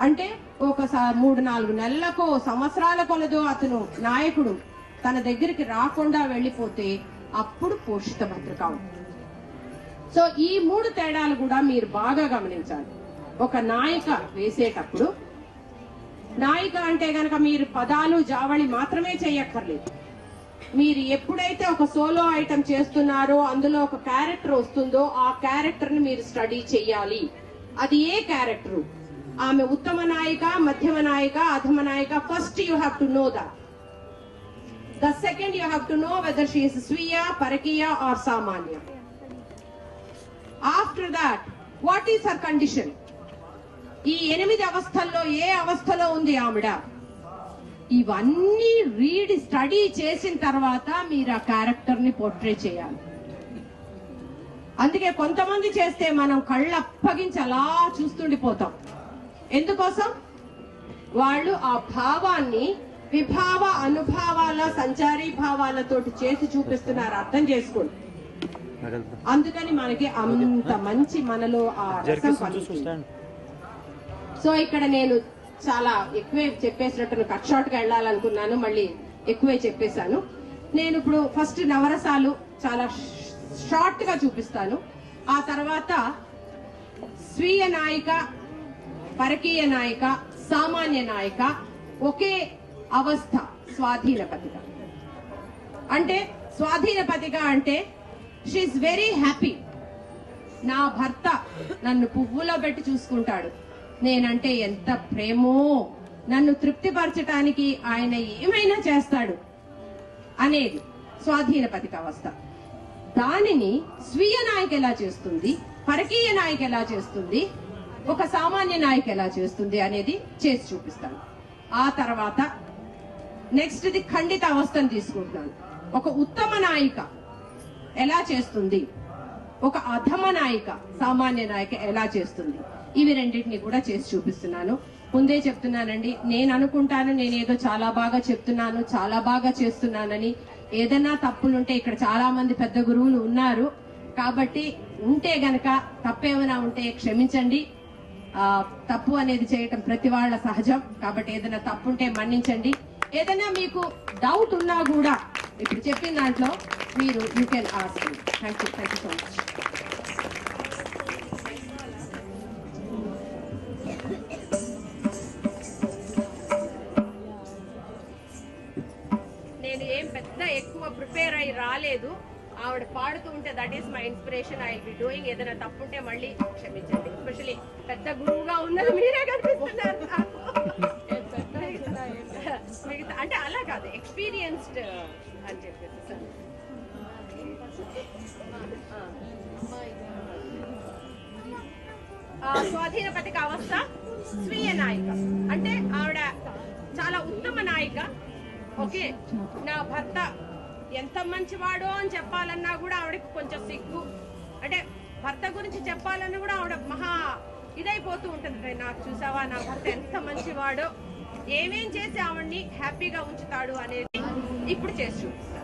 అంటే ఒకసారి 3-4 నెలలకో సంవత్సరాల కొలదో అతను నాయకుడు తన దగ్గరికి రాకుండా వెళ్ళిపోతే అప్పుడు పోషిత భద్రక ఉంటుంది. సో ఈ 3 తేడాలు కూడా మీరు బాగా గమనించాలి. ఒక నాయిక వేసేటప్పుడు, నాయిక అంటే గనక మీరు పదాలు జావళి మాత్రమే చేయక్కర్లేదు. మీరు ఎప్పుడైతే ఒక సోలో ఐటమ్ చేస్తున్నారో అందులో ఒక క్యారెక్టర్ వస్తుందో ఆ క్యారెక్టర్ ని మీరు స్టడీ చెయ్యాలి. అది ఏ క్యారెక్టర్, ఆమె ఉత్తమ నాయిక, మధ్యమ నాయిక, అధమ నాయిక, first you have to know that. The second you have to know whether she is స్వీయ, పరకీయ ఆర్ సామాన్య. After that what is her condition, ఈ 8 అవస్థల్లో ఏ అవస్థలో ఉంది ఆవిడ, ఇవన్నీ స్టడీ చేసిన తర్వాత మీరు ఆ క్యారెక్టర్ ని పోర్ట్రే చేయాలి. అందుకే కొంతమంది చేస్తే మనం కళ్ళు అప్పగించి అలా చూస్తుండిపోతాం. ఎందుకోసం, వాళ్ళు ఆ భావాన్ని విభావ అనుభావాల సంచారీ భావాలతోటి చేసి చూపిస్తున్నారు. అర్థం చేసుకోండి. అందుకని మనకి అంత మంచి మనలో ఆ రసం కలుగుతుంది. సో ఇక్కడ నేను చాలా ఎక్కువే చెప్పేసినట్టు కట్ షార్ట్ గా వెళ్ళాలనుకున్నాను, మళ్ళీ ఎక్కువే చెప్పేశాను. నేను ఇప్పుడు ఫస్ట్ నవరసాలు చాలా షార్ట్ గా చూపిస్తాను. ఆ తర్వాత స్వీయ నాయిక, పరకీయ నాయిక, సామాన్య నాయిక, ఒకే అవస్థ స్వాధీన పతిక. అంటే స్వాధీన పతిక అంటే షీఈస్ వెరీ హ్యాపీ. నా భర్త నన్ను పువ్వులో పెట్టి చూసుకుంటాడు, నేనంటే ఎంత ప్రేమో, నన్ను తృప్తిపరచటానికి ఆయన ఏమైనా చేస్తాడు అనేది స్వాధీన పతిక అవస్థ. దానిని స్వీయ నాయక ఎలా చేస్తుంది, పరకీయ నాయక ఎలా చేస్తుంది, ఒక సామాన్య నాయక ఎలా చేస్తుంది అనేది చేసి చూపిస్తాను. ఆ తర్వాత నెక్స్ట్ ది ఖండిత అవస్థను తీసుకుంటున్నాను. ఒక ఉత్తమ నాయిక ఎలా చేస్తుంది, ఒక అధమ నాయిక సామాన్య నాయిక ఎలా చేస్తుంది, ఇవి రెండింటిని కూడా చేసి చూపిస్తున్నాను. ముందే చెప్తున్నానండి, నేను అనుకుంటాను నేనేదో చాలా బాగా చెప్తున్నాను, చాలా బాగా చేస్తున్నానని. ఏదైనా తప్పులుంటే ఇక్కడ చాలా మంది పెద్ద గురువులు ఉన్నారు కాబట్టి ఉంటే గనక తప్పేమైనా ఉంటే క్షమించండి. తప్పు అనేది చేయటం ప్రతి వాళ్ళ సహజం కాబట్టి ఏదైనా తప్పు ఉంటే మన్నించండి. ఏదైనా మీకు డౌట్ ఉన్నా కూడా ఇప్పుడు చెప్పిన దాంట్లో మీరు you can ask me. Thank you so much. నేను ఏం పెద్ద ఎక్కువ ప్రిపేర్ అయ్యి రాలేదు. ఆవిడ పాడుతూ ఉంటే that is my inspiration. I will be doing. ఏదైనా తప్పుంటే మళ్ళీ క్షమించండి. ఎస్పెషల్లీ పెద్ద గురువుగా ఉన్నది మీరే కనిపిస్తున్నారు. మిగతా అంటే అలా కాదు, ఎక్స్పీరియన్స్డ్ అని చెప్పేసి సార్. స్వాధీన పతిక అవస్థ స్వీయ నాయిక అంటే ఆవిడ చాలా ఉత్తమ నాయిక. ఓకే, నా భర్త ఎంత మంచివాడో అని చెప్పాలన్నా కూడా ఆవిడకి కొంచెం సిగ్గు. అంటే భర్త గురించి చెప్పాలన్నా కూడా ఆవిడ మహా ఇదైపోతూ ఉంటుంది. నాకు చూసావా నా భర్త ఎంత మంచివాడో, ఏమేం చేసి ఆవిడ్ని హ్యాపీగా ఉంచుతాడు అనేది ఇప్పుడు చేసి చూపిస్తాను.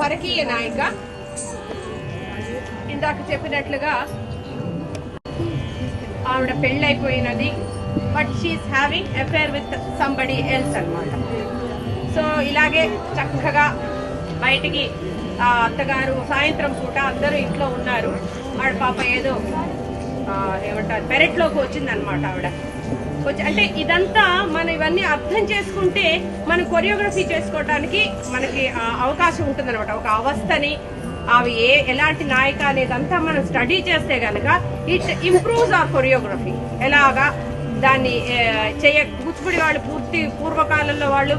పరకీయ నాయిక ఇందాక చెప్పినట్లుగా ఆవిడ పెళ్ళైపోయినది, but she is having affair with somebody else అన్నమాట. సో ఇలాగే చక్కగా బయటికి అత్తగారు సాయంత్రం పూట అందరూ ఇంట్లో ఉన్నారు. ఆవిడ పాప ఏదో ఏమంటారు పెరట్లోకి వచ్చిందనమాట. ఆవిడ వచ్చి అంటే ఇదంతా మనం ఇవన్నీ అర్థం చేసుకుంటే మనం కొరియోగ్రఫీ చేసుకోవడానికి మనకి అవకాశం ఉంటుంది అనమాట. ఒక అవస్థని అవి ఎలాంటి నాయక అనేదంతా మనం స్టడీ చేస్తే గనక ఇట్ ఇంప్రూవ్స్ అవర్ కొరియోగ్రఫీ. ఎలాగా దాన్ని కూచిపూడి వాళ్ళు పూర్వకాలంలో వాళ్ళు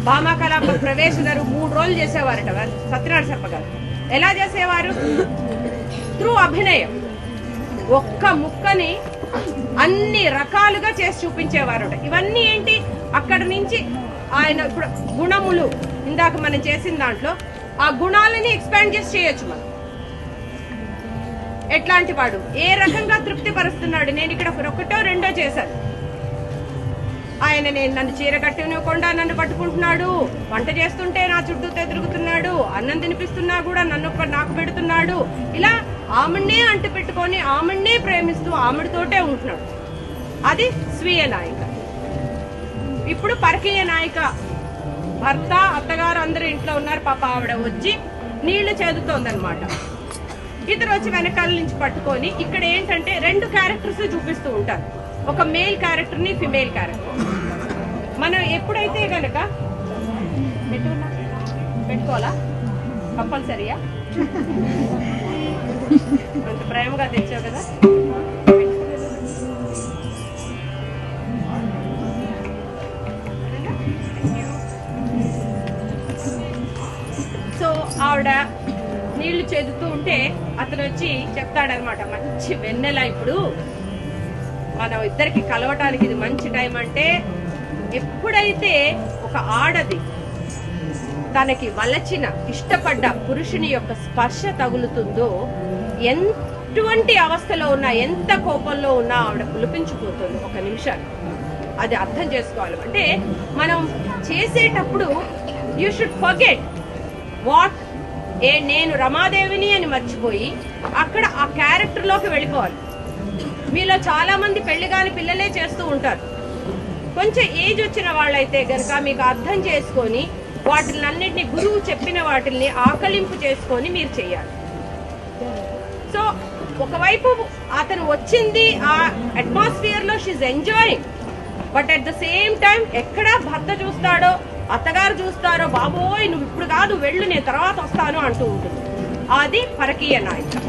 భామా కళాప ప్రవేశించారు, 3 రోజులు చేసేవారట సత్యనారాయణ శర్మ గారు. ఎలా చేసేవారు? త్రూ అభినయం. ఒక్క ముక్కని అన్ని రకాలుగా చేసి చూపించేవారు. ఇవన్నీ ఏంటి? అక్కడ నుంచి ఆయన ఇప్పుడు గుణములు ఇందాక మనం చేసిన దాంట్లో ఆ గుణాలని ఎక్స్పాండ్ చేసి చేయొచ్చు మనం. ఎట్లాంటి వాడు ఏ రకంగా తృప్తి పరుస్తున్నాడు. నేను ఇక్కడ ఒకటో రెండో చేశాను. ఆయన నన్ను చీర కట్టినకుండా నన్ను పట్టుకుంటున్నాడు, వంట చేస్తుంటే నా చుట్టూతో తిరుగుతున్నాడు, అన్నం తినిపిస్తున్నా కూడా నాకు పెడుతున్నాడు. ఇలా ఆమెనే అంటు పెట్టుకొని ఆమెనే ప్రేమిస్తూ ఆమెతోటే ఉంటున్నాడు. అది స్వీయ నాయిక. ఇప్పుడు పరకీయ నాయిక. భర్త అత్తగారు అందరూ ఇంట్లో ఉన్నారు. పాప ఆవిడ వచ్చి నీళ్లు చేదుతోందనమాట. ఇద్దరు వచ్చి వెనకాల నుంచి పట్టుకొని ఇక్కడ ఏంటంటే 2 క్యారెక్టర్స్ చూపిస్తూ ఉంటారు. ఒక మేల్ క్యారెక్టర్ ని ఫిమేల్ క్యారెక్టర్. మనం ఎప్పుడైతే గనక పెట్టుకోవాలా కంపల్సరీయా? అంత ప్రేమగా తెచ్చావు కదా. సో ఆవిడ నీళ్లు చేదుతూ ఉంటే అతను వచ్చి చెప్తాడనమాట, మంచి వెన్నెల ఇప్పుడు మనం ఇద్దరికి కలవటానికి ఇది మంచి టైం. అంటే ఎప్పుడైతే ఒక ఆడది తనకి వలచిన ఇష్టపడ్డ పురుషుని యొక్క స్పర్శ తగులుతుందో ఎటువంటి అవస్థలో ఉన్నా ఎంత కోపంలో ఉన్నా ఆవిడ పులిపించిపోతుంది 1 నిమిషాలు. అది అర్థం చేసుకోవాలి. అంటే మనం చేసేటప్పుడు యూ షుడ్ ఫర్గెట్ వాట్ నేను రమాదేవిని అని మర్చిపోయి అక్కడ ఆ క్యారెక్టర్ లోకి వెళ్ళిపోవాలి. మీలో చాలా మంది పెళ్లి కాని పిల్లలే చేస్తూ ఉంటారు. కొంచెం ఏజ్ వచ్చిన వాళ్ళైతే గనక మీకు అర్థం చేసుకొని వాటిలన్నిటిని గురువు చెప్పిన వాటిని ఆకలింపు చేసుకొని మీరు చేయాలి. సో ఒకవైపు అతను వచ్చింది ఆ అట్మాస్ఫియర్ లో she's enjoying, but at the same time ఎక్కడ భర్త చూస్తాడో అత్తగారు చూస్తారో, బాబోయ్ నువ్వు ఇప్పుడు కాదు వెళ్ళు నేను తర్వాత వస్తాను అంటూ ఉంటుంది. అది పరకీయ నాయకత్వం.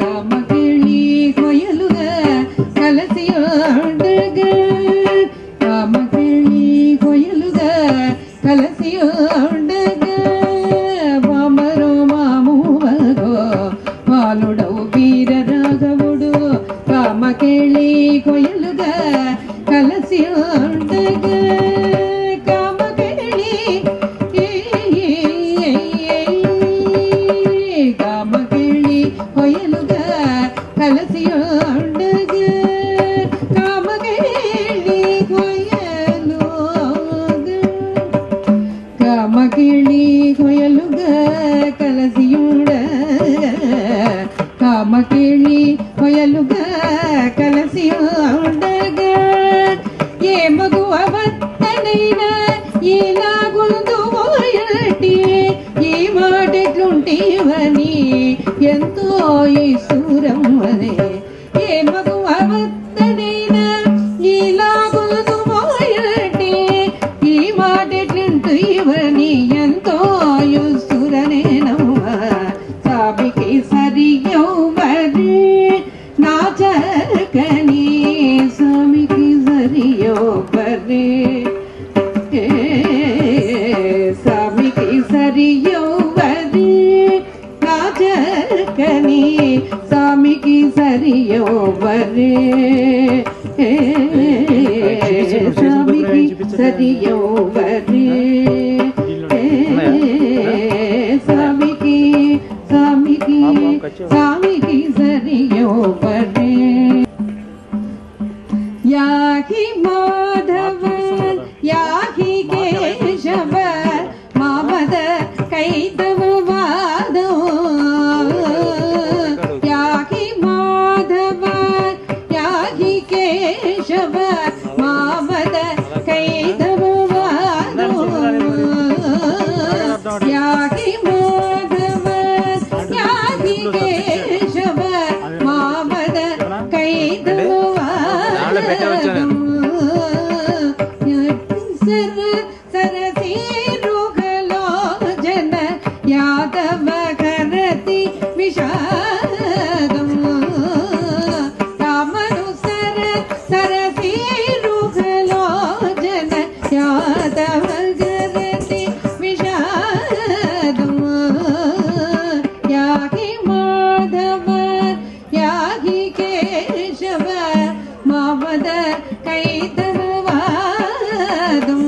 ಕಾಮಕೇಳಿ ಕೊಯಲುಗ ಕಲಸಿಯೋಂಡಗ ಕಾಮಕೇಳಿ ಕೊಯಲುಗ ಕಲಸಿಯೋಂಡಗ ಬಾಮರೋ ಮಾಮೂವಗೋ పాలుడవు వీర రాఘవుడు కామకేళి కొయలుగా కలసి ఉండగా కామకేళి కామకేళి కొయలుగా కలసి ఉండగా కామకేళి కొయలుగా కామకేళి కొయలుగా కలసి కామకేళి కొయలుగా కలసి ఉండగా ఏ మగువ వత్తనైనా ఈలాగుందు పోయటి ఈ మాటెట్లుంటివని ఎంతో ఈశ్వరమ్మనే ఏ మగువ వత్తనైనా ఈలాగుందు పోయటి ఈ మాటెట్లుంటివని ఎంతో ఈశ్వరనేనమ్మ సాబికి సరియౌవరి నాచకని స్వామికి సరియౌవరి స్వామికి సరియౌవరి నాచకని స్వామికి సరియౌవరి స్వామికి సరియౌవరి స్వామికి స్వామికి స్వామికి సరియౌవరి యాహి మాధవ యాహి కేశవ మామద కైతవ వాదో యాహి మాధవ యాహి కేశవ మామద కైతవ వాదో యాహి మాధవ యాహి కేశవ మామద కైతవ సరసీరుగలోచన యాదవ కరతి విషాదం కామను సరసీరుగలోచన యాదవ కరతి విషాదం యాహి మాధవ యాహి కేశవ మామద కైతవ వాదం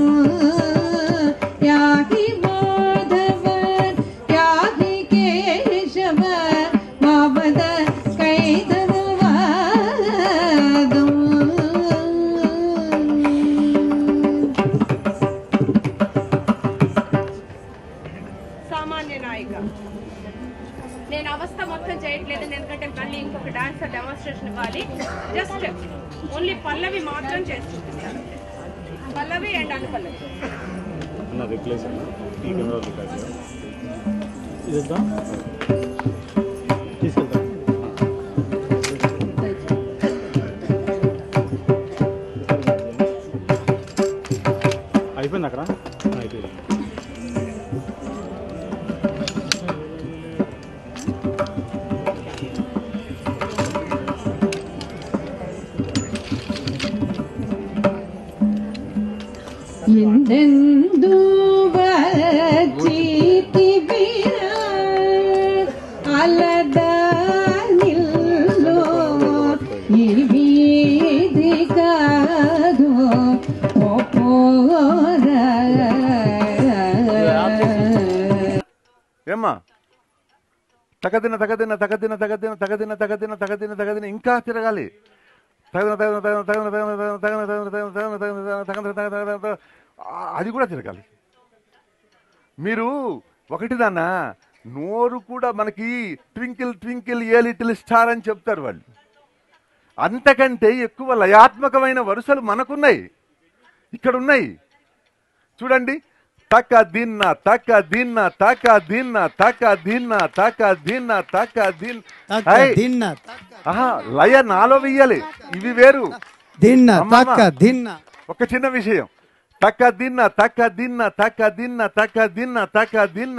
యాహి మాధవ యాహి కేశవ మామద కైతవ వాదం సామాన్య నాయిక. నేను అవస్థ మొత్తం చేయట్లేదు ఎందుకంటే మళ్ళీ ఇంకొక డాన్స్ డెమాన్స్ట్రేషన్ ఇవ్వాలి. జస్ట్ ఓన్లీ పల్లవి మాత్రం చేస్తున్నాను. పల్లవి అండ్ అనుపల్లవి. అయిపోయింది అక్కడ అయిపోయింది. ఎందెందు వచ్చితివిరా అలదానిల్లో ఈ వీధి కాదు ఓ పోరా. ఏమ్మా తగదిన తగదిన తగదిన తగదిన తగదిన తగదిన తగదిన తగదిన ఇంకా తిరగాలి. అది కూడా తిరగాలి. మీరు ఒకటి దాన్న నోరు కూడా మనకి twinkle twinkle a little star అని చెప్తారు వాళ్ళు. అంతకంటే ఎక్కువ లయాత్మకమైన వరుసలు మనకున్నాయి, ఇక్కడ ఉన్నాయి. చూడండి, తక దిన్న తక దిన్న తక దిన్న తక దిన్న తక దిన్న తక దిన్న. లయ నాలో వెయ్యాలి, ఇవి వేరు. దిన్న తక దిన్న. ఒక చిన్న విషయం, తక దిన్న తక దిన్న తక దిన్న తక దిన్న తక దిన్న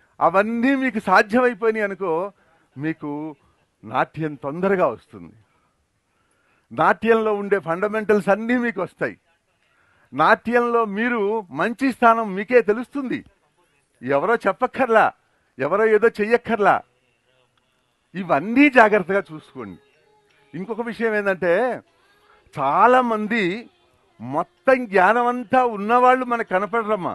అవన్నీ మీకు సాధ్యమైపోయినాయి అనుకో, మీకు నాట్యం తొందరగా వస్తుంది. నాట్యంలో ఉండే ఫండమెంటల్స్ అన్నీ మీకు వస్తాయి. నాట్యంలో మీరు మంచి స్థానం మీకే తెలుస్తుంది. ఎవరో చెప్పక్కర్లా, ఎవరో ఏదో చెయ్యక్కర్లా. ఇవన్నీ జాగ్రత్తగా చూసుకోండి. ఇంకొక విషయం ఏంటంటే, చాలామంది మొత్తం జ్ఞానం అంతా ఉన్నవాళ్ళు మనకు కనపడరమ్మా.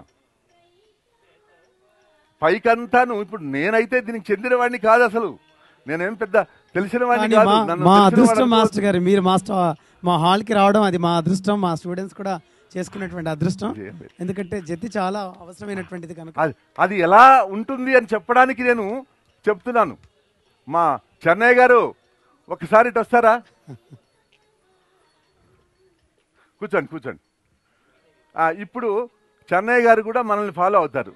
పైకంతాను ఇప్పుడు నేనైతే దీనికి చెందిన వాడిని కాదు, అసలు నేనేం పెద్ద తెలిసిన వాడిని కాదు. మా అదృష్టం మాస్టర్ గారు, మీరు మాస్టర్ మా హాల్కి రావడం అది మా అదృష్టం. మా స్టూడెంట్స్ కూడా చేసుకున్నటువంటి అదృష్టం. ఎందుకంటే జతి చాలా అవసరమైనటువంటిది కనుక అది ఎలా ఉంటుంది అని చెప్పడానికి నేను చెప్తున్నాను. మా చెన్నయ్య గారు ఒకసారి ఇటు వస్తారా? కూర్చోండి. ఇప్పుడు చెన్నయ్య గారు కూడా మనల్ని ఫాలో అవుతారు.